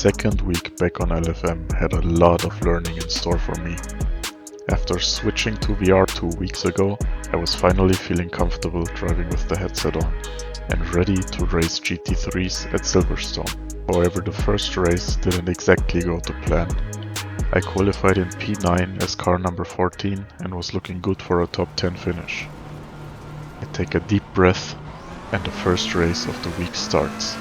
second week back on LFM had a lot of learning in store for me. After switching to VR 2 weeks ago, I was finally feeling comfortable driving with the headset on and ready to race GT3s at Silverstone. However, the first race didn't exactly go to plan. I qualified in P9 as car number 14 and was looking good for a top 10 finish. I take a deep breath and the first race of the week starts.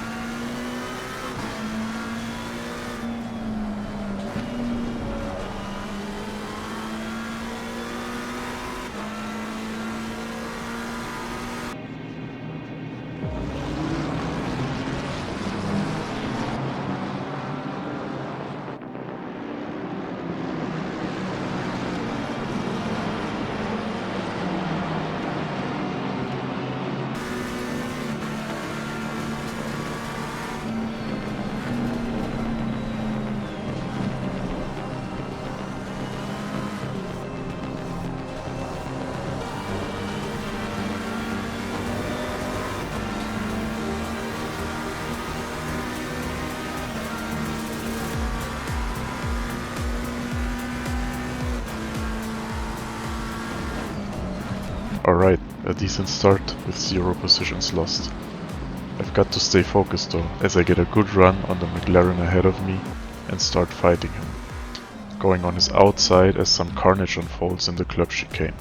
Alright, a decent start with 0 positions lost. I've got to stay focused though, as I get a good run on the McLaren ahead of me and start fighting him. Going on his outside as some carnage unfolds in the club chicane.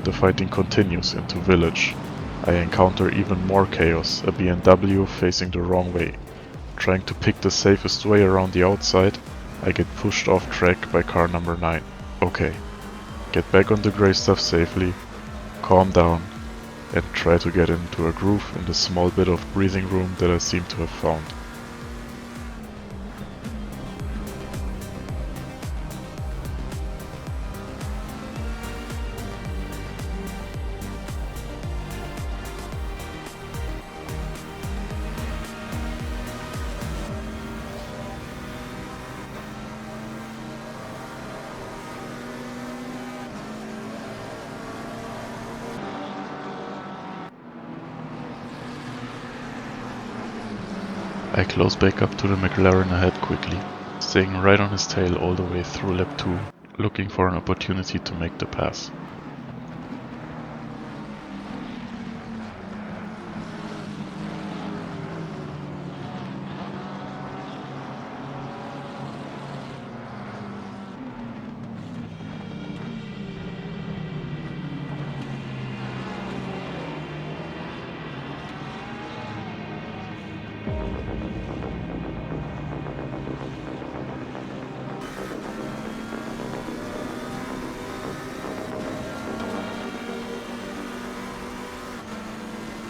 The fighting continues into village. I encounter even more chaos, a BMW facing the wrong way. Trying to pick the safest way around the outside, I get pushed off track by car number 9. Okay, get back on the grey stuff safely, calm down, and try to get into a groove in the small bit of breathing room that I seem to have found. I close back up to the McLaren ahead quickly, staying right on his tail all the way through lap 2, looking for an opportunity to make the pass.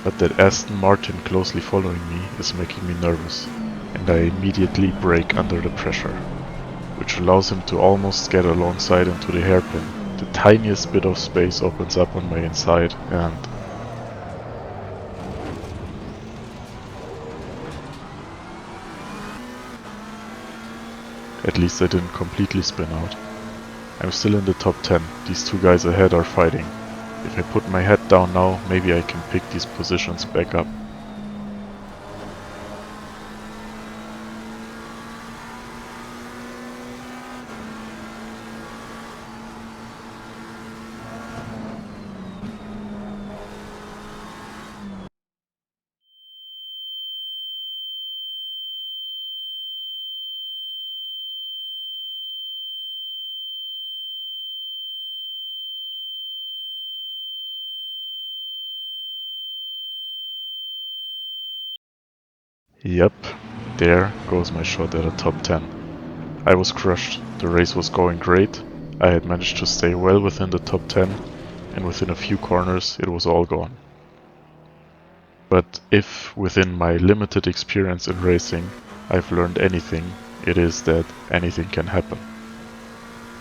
But that Aston Martin closely following me is making me nervous, and I immediately brake under the pressure, which allows him to almost get alongside into the hairpin. The tiniest bit of space opens up on my inside and... At least I didn't completely spin out. I'm still in the top 10, these two guys ahead are fighting. If I put my head down now, maybe I can pick these positions back up. Yep, there goes my shot at a top 10. I was crushed, the race was going great, I had managed to stay well within the top 10, and within a few corners it was all gone. But if, within my limited experience in racing, I've learned anything, it is that anything can happen.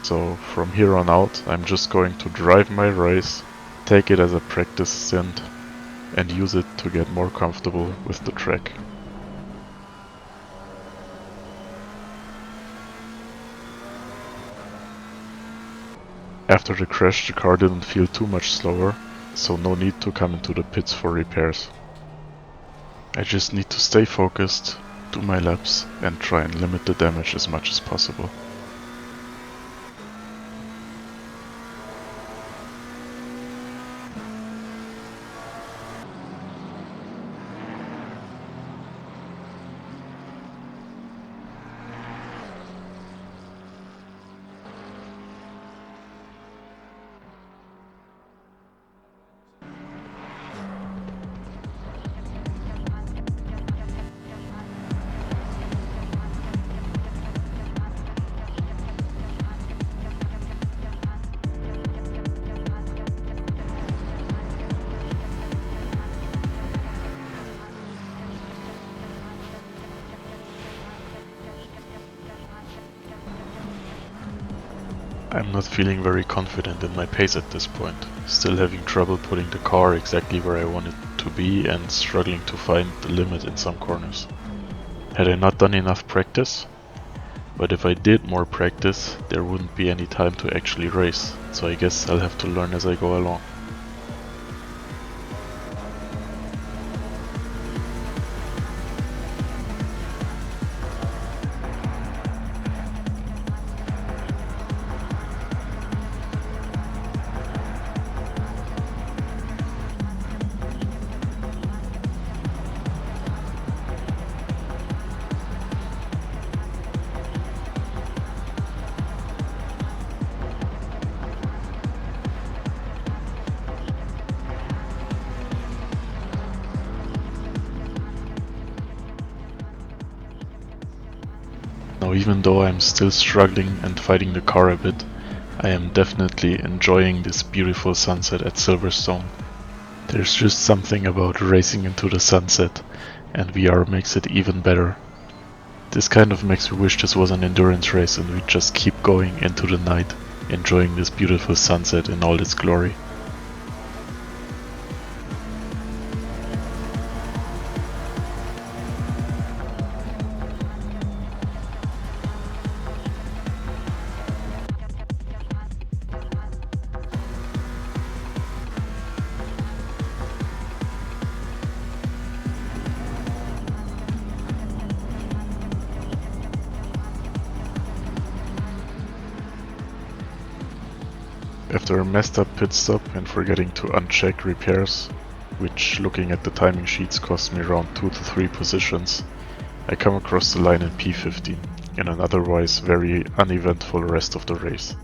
So from here on out, I'm just going to drive my race, take it as a practice stint, and use it to get more comfortable with the track. After the crash, the car didn't feel too much slower, so no need to come into the pits for repairs. I just need to stay focused, do my laps, and try and limit the damage as much as possible. I'm not feeling very confident in my pace at this point, still having trouble putting the car exactly where I want it to be and struggling to find the limit in some corners. Had I not done enough practice? But if I did more practice, there wouldn't be any time to actually race, so I guess I'll have to learn as I go along. Now, even though I'm still struggling and fighting the car a bit, I am definitely enjoying this beautiful sunset at Silverstone. There's just something about racing into the sunset, and VR makes it even better. This kind of makes me wish this was an endurance race and we just keep going into the night, enjoying this beautiful sunset in all its glory. After a messed up pit stop and forgetting to uncheck repairs, which looking at the timing sheets cost me around 2 to 3 positions, I come across the line in P15 in an otherwise very uneventful rest of the race.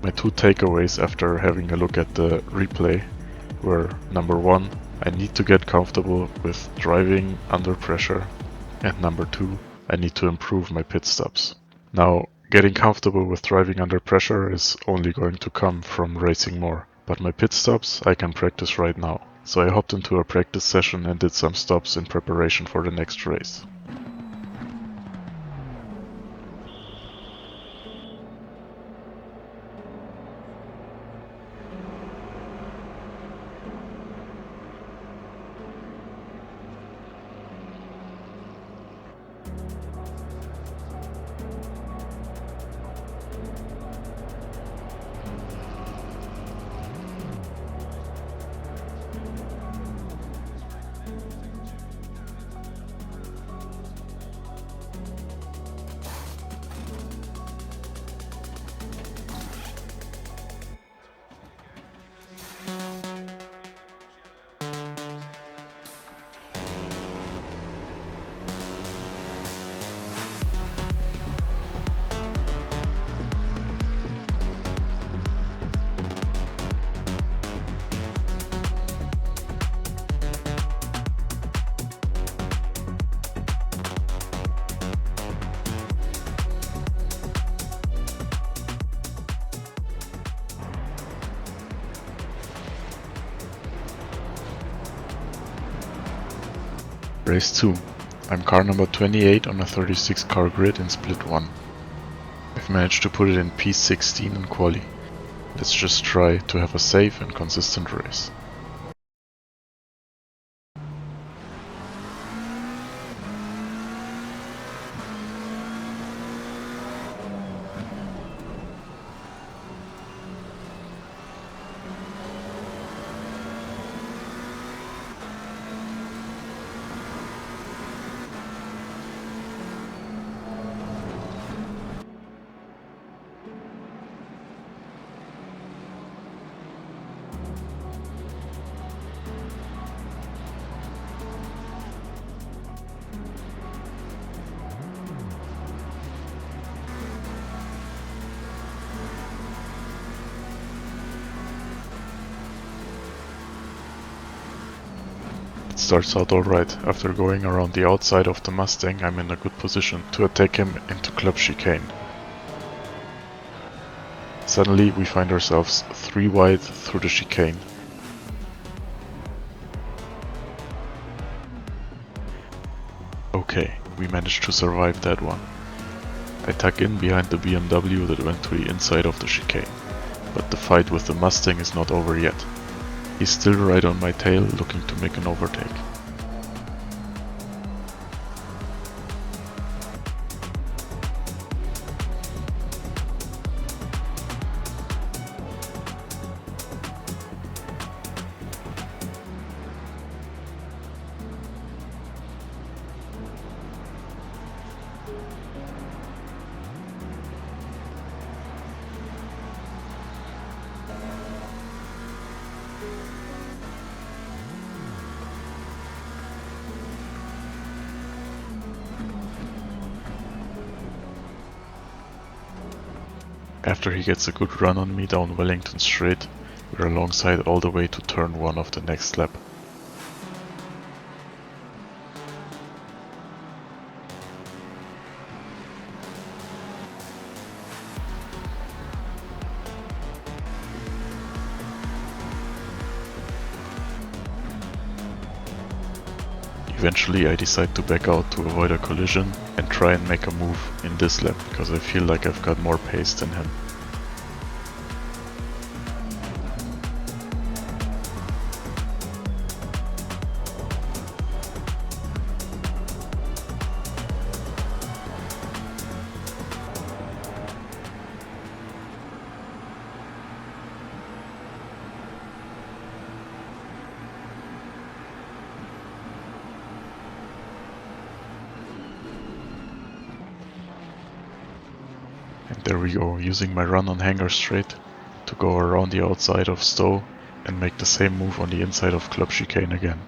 My two takeaways after having a look at the replay were: number 1, I need to get comfortable with driving under pressure, and number 2, I need to improve my pit stops. Now, getting comfortable with driving under pressure is only going to come from racing more, but my pit stops I can practice right now. So I hopped into a practice session and did some stops in preparation for the next race. Race 2. I'm car number 28 on a 36 car grid in split 1. I've managed to put it in P16 in quali. Let's just try to have a safe and consistent race. It starts out alright. After going around the outside of the Mustang, I'm in a good position to attack him into club chicane. Suddenly we find ourselves 3 wide through the chicane. Okay, we managed to survive that one. I tuck in behind the BMW that went to the inside of the chicane. But the fight with the Mustang is not over yet. He's still right on my tail, looking to make an overtake. After he gets a good run on me down Wellington Straight, we're alongside all the way to turn 1 of the next lap. Eventually I decide to back out to avoid a collision and try and make a move in this lap because I feel like I've got more pace than him. And there we go, using my run on Hangar Straight to go around the outside of Stowe and make the same move on the inside of Club Chicane again.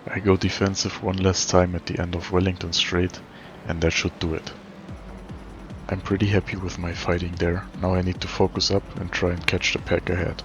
I go defensive one last time at the end of Wellington Straight, and that should do it. I'm pretty happy with my fighting there. Now I need to focus up and try and catch the pack ahead.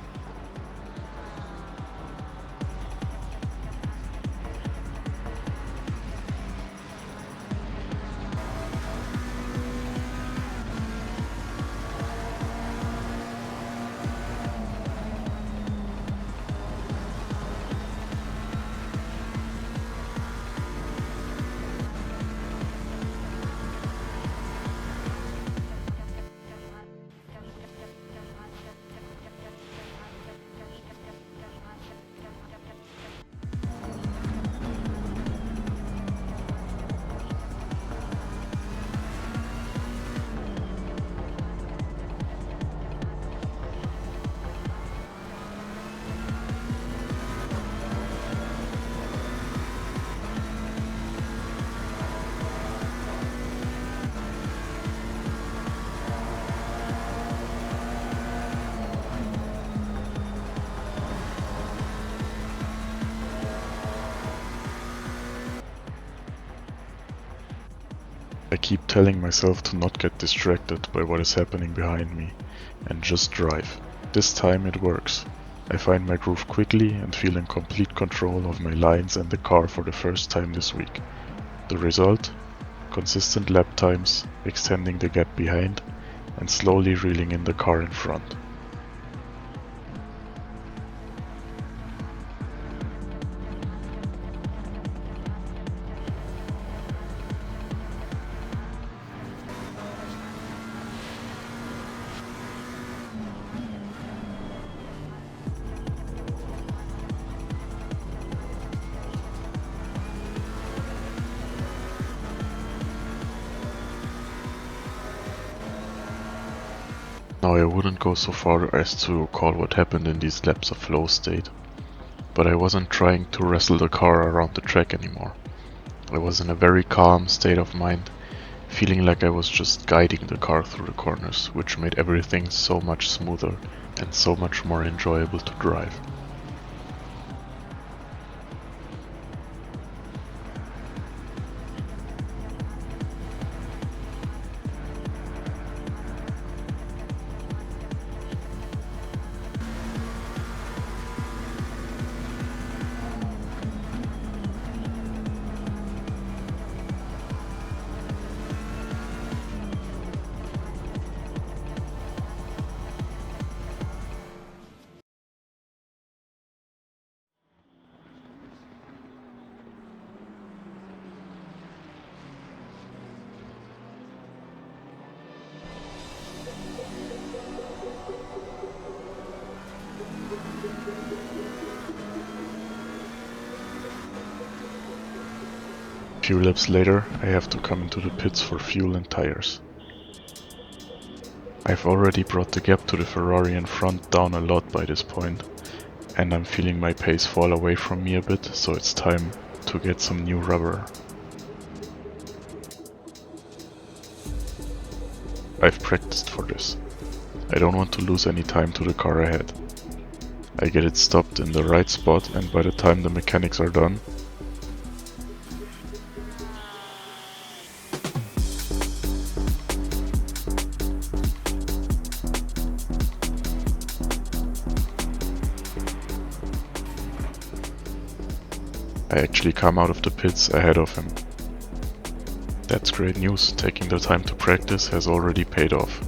keep telling myself to not get distracted by what is happening behind me and just drive. This time it works. I find my groove quickly and feel in complete control of my lines and the car for the first time this week. The result? Consistent lap times, extending the gap behind, and slowly reeling in the car in front. Now I wouldn't go so far as to call what happened in these laps a flow state, but I wasn't trying to wrestle the car around the track anymore. I was in a very calm state of mind, feeling like I was just guiding the car through the corners, which made everything so much smoother and so much more enjoyable to drive. A few laps later, I have to come into the pits for fuel and tires. I've already brought the gap to the Ferrari in front down a lot by this point, and I'm feeling my pace fall away from me a bit, so it's time to get some new rubber. I've practiced for this. I don't want to lose any time to the car ahead. I get it stopped in the right spot, and by the time the mechanics are done, I actually come out of the pits ahead of him. That's great news. Taking the time to practice has already paid off.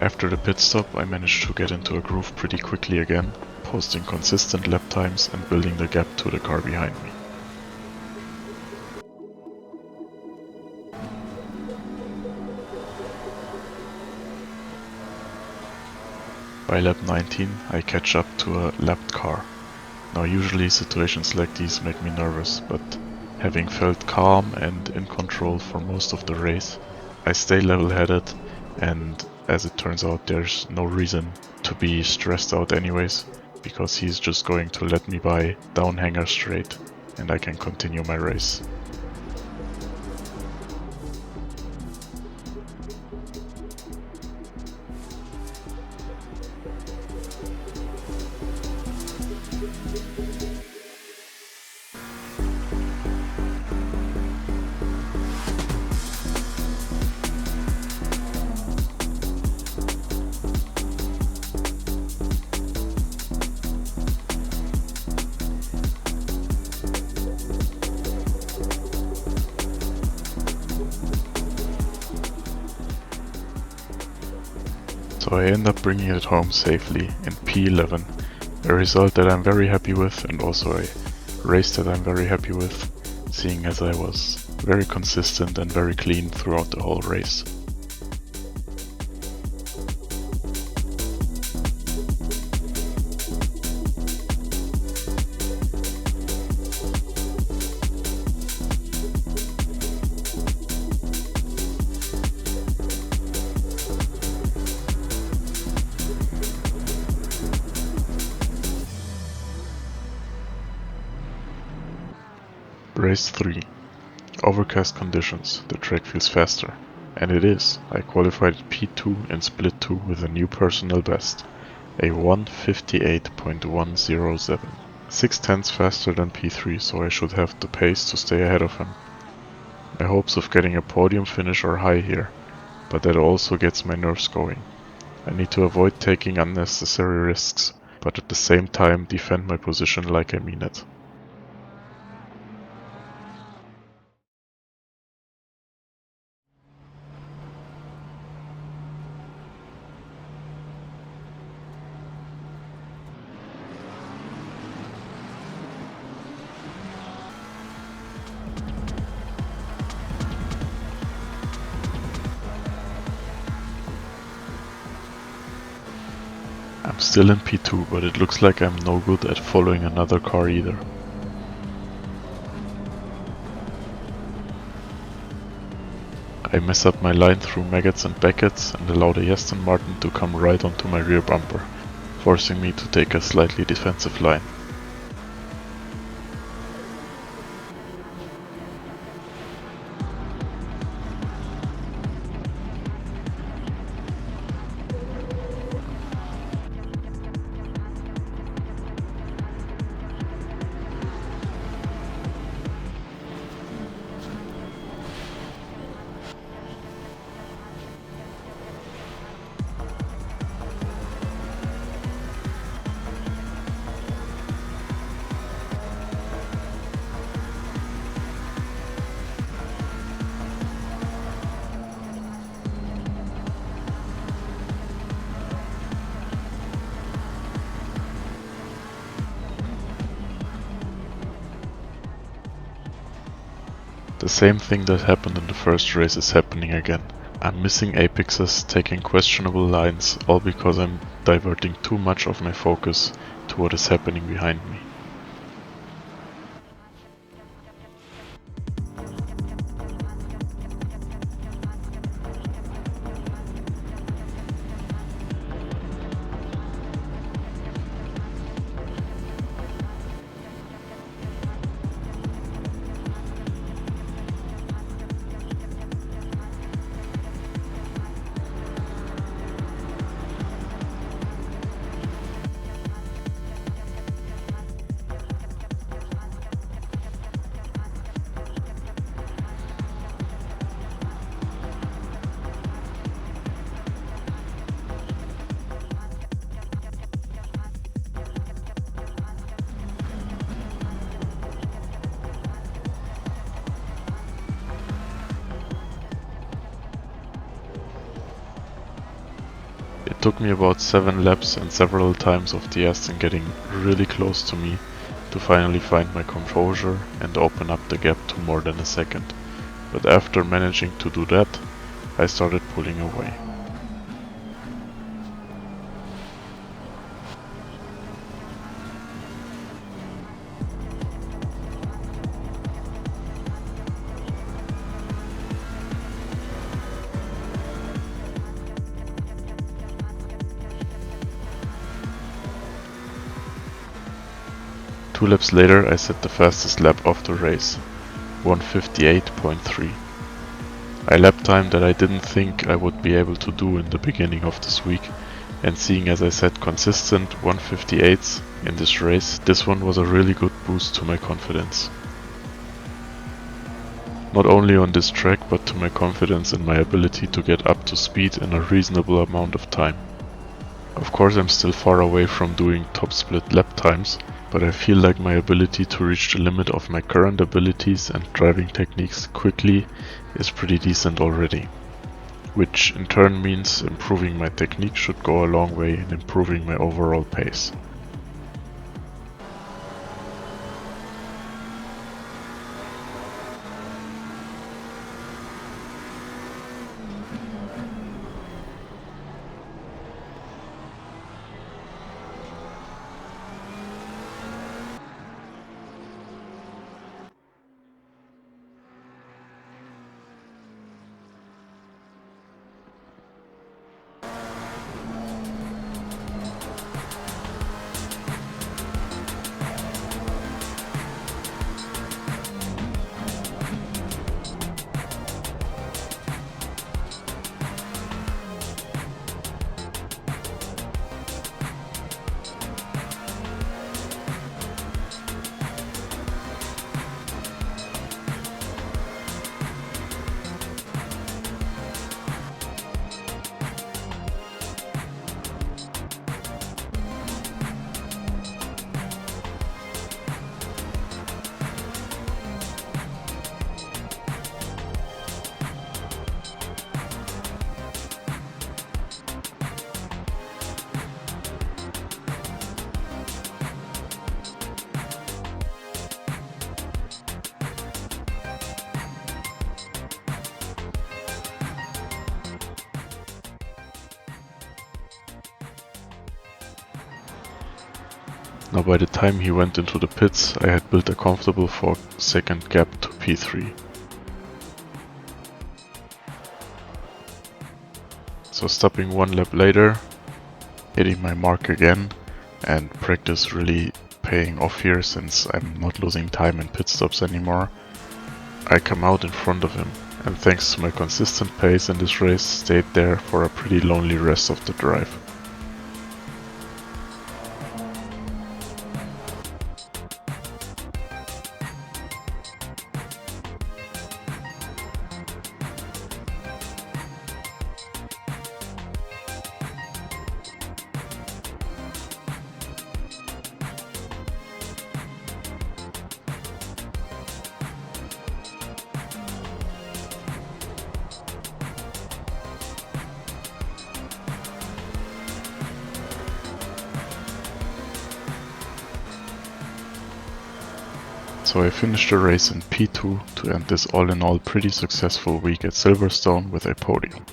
After the pit stop, I managed to get into a groove pretty quickly again, posting consistent lap times and building the gap to the car behind me. By lap 19, I catch up to a lapped car. Now usually situations like these make me nervous, but having felt calm and in control for most of the race, I stay level-headed, and as it turns out, there's no reason to be stressed out anyways, because he's just going to let me by down hanger straight and I can continue my race. So I end up bringing it home safely in P11, a result that I'm very happy with, and also a race that I'm very happy with, seeing as I was very consistent and very clean throughout the whole race. Race 3. Overcast conditions, the track feels faster. And it is. I qualified at P2 in Split 2 with a new personal best, a 1:58.107. 6/10 faster than P3, so I should have the pace to stay ahead of him. My hopes of getting a podium finish are high here, but that also gets my nerves going. I need to avoid taking unnecessary risks, but at the same time defend my position like I mean it. I'm still in P2, but it looks like I'm no good at following another car either. I mess up my line through Maggots and Beckett's and allow the Aston Martin to come right onto my rear bumper, forcing me to take a slightly defensive line. The same thing that happened in the first race is happening again. I'm missing apexes, taking questionable lines, all because I'm diverting too much of my focus to what is happening behind me. It took me about 7 laps and several times of the Aston getting really close to me to finally find my composure and open up the gap to more than a second. But after managing to do that, I started pulling away. Two laps later I set the fastest lap of the race, 1:58.3. I lap time that I didn't think I would be able to do in the beginning of this week, and seeing as I set consistent 1:58s in this race, this one was a really good boost to my confidence. Not only on this track, but to my confidence in my ability to get up to speed in a reasonable amount of time. Of course I'm still far away from doing top split lap times, but I feel like my ability to reach the limit of my current abilities and driving techniques quickly is pretty decent already. Which in turn means improving my technique should go a long way in improving my overall pace. Now by the time he went into the pits, I had built a comfortable 4-second gap to P3. So stopping one lap later, hitting my mark again, and practice really paying off here since I'm not losing time in pit stops anymore. I come out in front of him, and thanks to my consistent pace in this race, stayed there for a pretty lonely rest of the drive. So I finished the race in P2 to end this all in all pretty successful week at Silverstone with a podium.